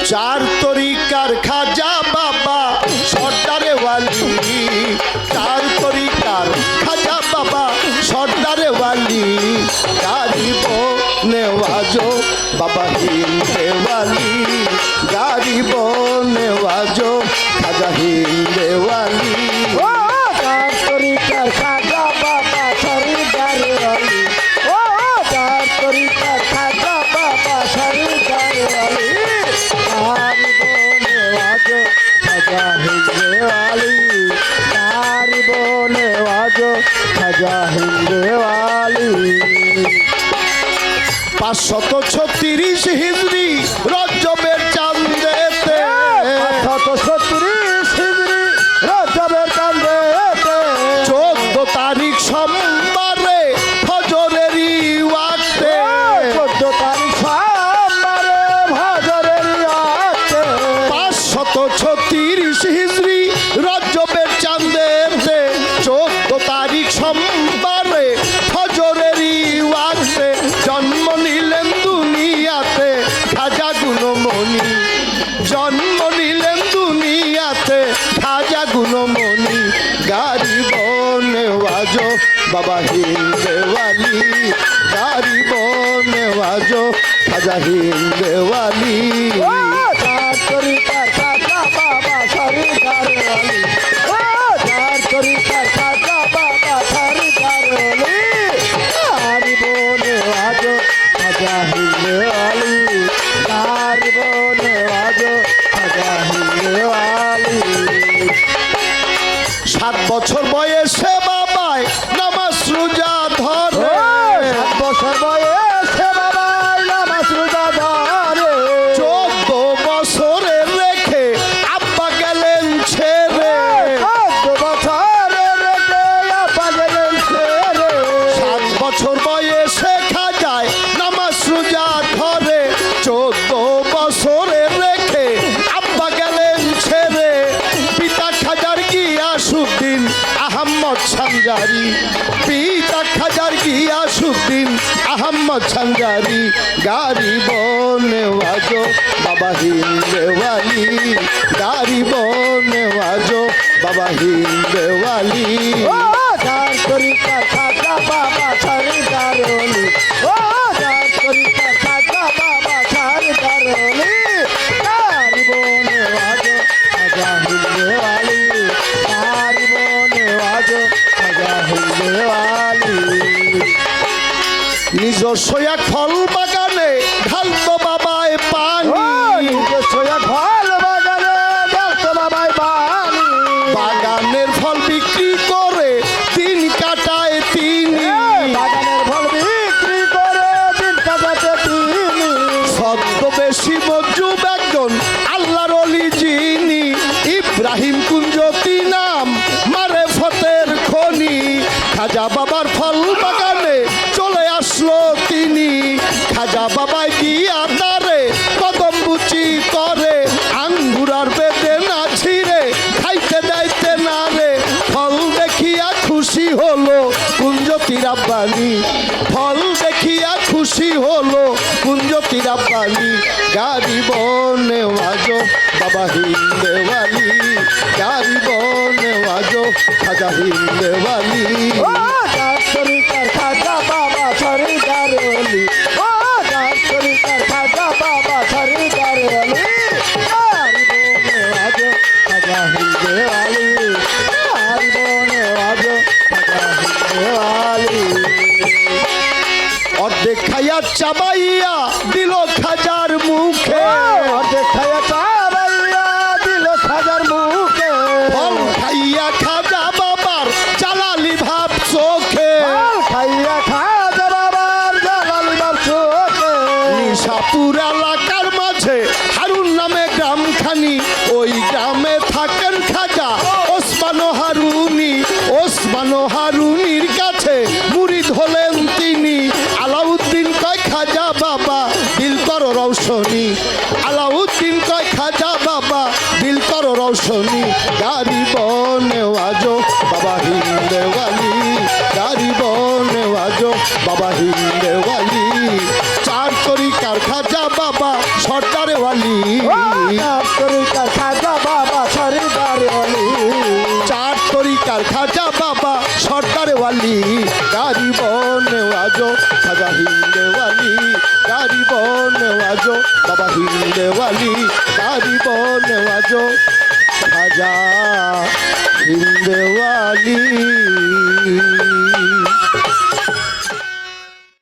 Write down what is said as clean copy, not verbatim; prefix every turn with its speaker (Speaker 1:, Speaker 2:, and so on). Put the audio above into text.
Speaker 1: चार तरीकार खाजा बाबा सरदारे वाली, चार तरीकार खाजा बाबा सरदारे वाली, गरीब नेवाजो बाबा हिंदे वाली, गरीब नेवाजो खाजा हिंदे वाली।
Speaker 2: चार तरीकार खाजा बाबा सरदारे वाली, चार तरीकार खाजा बाबा सरदारे वाली,
Speaker 1: पाँचशत 36 हिजरी रजबेर चांदेते,
Speaker 2: 536 हिजरी रजबेर चांदेते,
Speaker 1: 14 तारीख सोमवारे फजरेरी वक्ते,
Speaker 2: 14 तारीख सोमवारे फजरेरी वक्ते,
Speaker 1: 536 हिजरी रजबेर चांदेते, 14 तारीख सोमवारे फजरेरी वक्ते जन्म निलेन दुनियाते खाजा गुणमणि, जन्म निलेन दुनियाते खाजा गुणमणि, गरीब नेवाजो बाबा हिंदे वाली, गरीब नेवाजो खाजा हिंदे वाली।
Speaker 2: चार तरीकार खाजा बाबा सरदारे वाली, चार तरीकार खाजा बाबा सरदारे वाली, गरीब नेवाजो खाजा हिंदे वाली, गरीब नेवाजो खाजा हिंदे वाली।
Speaker 1: 7 বছর বয়সে বাবাই নামাজ রোজা ধরে,
Speaker 2: 7 বছর বয়সে বাবাই নামাজ রোজা ধরে,
Speaker 1: 14 বছরে রেখে আব্বা গেলেন ছেড়ে,
Speaker 2: 14 বছরে রেখে আব্বা গেলেন ছেড়ে,
Speaker 1: 7 বছর বয়সে খাজায় নামাজ রোজা ধরে, 14 বছরে রেখে আব্বা গেলেন ছেড়ে, পিতা খাজার গিয়াসউদ্দিন আহমদ সানজারি, পিতা খাজার গিয়াসউদ্দিন আহমদ সানজারি, গরিব নেওয়াজো বাবা হিন্দে ওয়ালি, গরিব নেওয়াজো বাবা হিন্দে ওয়ালি।
Speaker 2: চার তরিকার খাজা বাবা সরদার ওলি, চার তরিকার খাজা বাবা সরদার ওলি, গরিব নেওয়াজো খাজা হিন্দে ওয়ালি, গরিব নেওয়াজো খাজা হিন্দে ওয়ালি।
Speaker 1: নিজস্ব এক ফল বাগানে ঢালতো বাবায় পানি,
Speaker 2: নিজস্ব এক ফল বাগানে ঢালতো বাবায় পানি,
Speaker 1: বাগানের ফল বিক্রি করে দিন কাটায় তিনি,
Speaker 2: বাগানের ফল বিক্রি করে দিন কাটাতে তিনি,
Speaker 1: ছদ্মবেশী মজুব একজন আল্লাহর ওলি যিনি, ইব্রাহিম কুঞ্জতি নাম মারেফতের খনি, খাজা বাবার ফল বাগানে চলে আসলো তিনি, খাজা বাবাই গিয়া তারে কদম বুচি করে, আঙ্গুরার বেদে না ছিঁড়ে খাইতে যাইতে না রে, ফল দেখিয়া খুশি হলো কুঞ্জতি রাব্বানি, ফল দেখিয়া খুশি হলো কুঞ্জতি রাব্বানি, গরিব নেওয়াজো বাবা হিন্দে ওয়ালি, গরিব নেওয়াজো খাজা হিন্দে ওয়ালি।
Speaker 2: চার তরিকার খাজা বাবা সরদার ওলি, চার তরিকার খাজা বাবা সরদার ওলি, গরিব নেওয়াজো খাজা হিন্দে ওয়ালি, গরিব নেওয়াজো খাজা হিন্দে ওয়ালি।
Speaker 1: অর্ধেক খাইয়া চাবাইয়া দিল খাজার মুখে,
Speaker 2: অর্ধেক খাইয়া চাবাইয়া দিল খাজার মুখে,
Speaker 1: ফল খাইয়া খাজা বাবার জালালি ভাব চোখে,
Speaker 2: ফল খাইয়া খাজা বাবার জালালি ভাব চোখে,
Speaker 1: নিশাপুর এলাকার মাঝে হারুন নামে গ্রামখানি, ওই গ্রামে থাকেন খাজা ওসমান হারুনি, ওসমান হারুনির কাছে মুরিদ হলেন তিনি, আলাউদ্দিন কয় খাজা বাবা দিল করো রৌশনী, আলাউদ্দিন কয় খাজা বাবা দিল করো রৌশনী, গরিব নেওয়াজো বাবা হিন্দে ওয়ালি, গরিব নেওয়াজো বাবা হিন্দে ওয়ালি, চার তরিকার খাজা বাবা সরদারে ওয়ালি।
Speaker 2: তরিকার খাজা বাবা সরদার ওয়ালি
Speaker 1: চার তরিকার খাজা বাবা সর্দার ওয়ালি গারিব নেওয়াজো খাজা হিন্দে ওয়ালি গারিব নেওয়াজো বাবা হিন্দে ওয়ালি গারিব নেওয়াজো খাজা হিন্দে ওয়ালি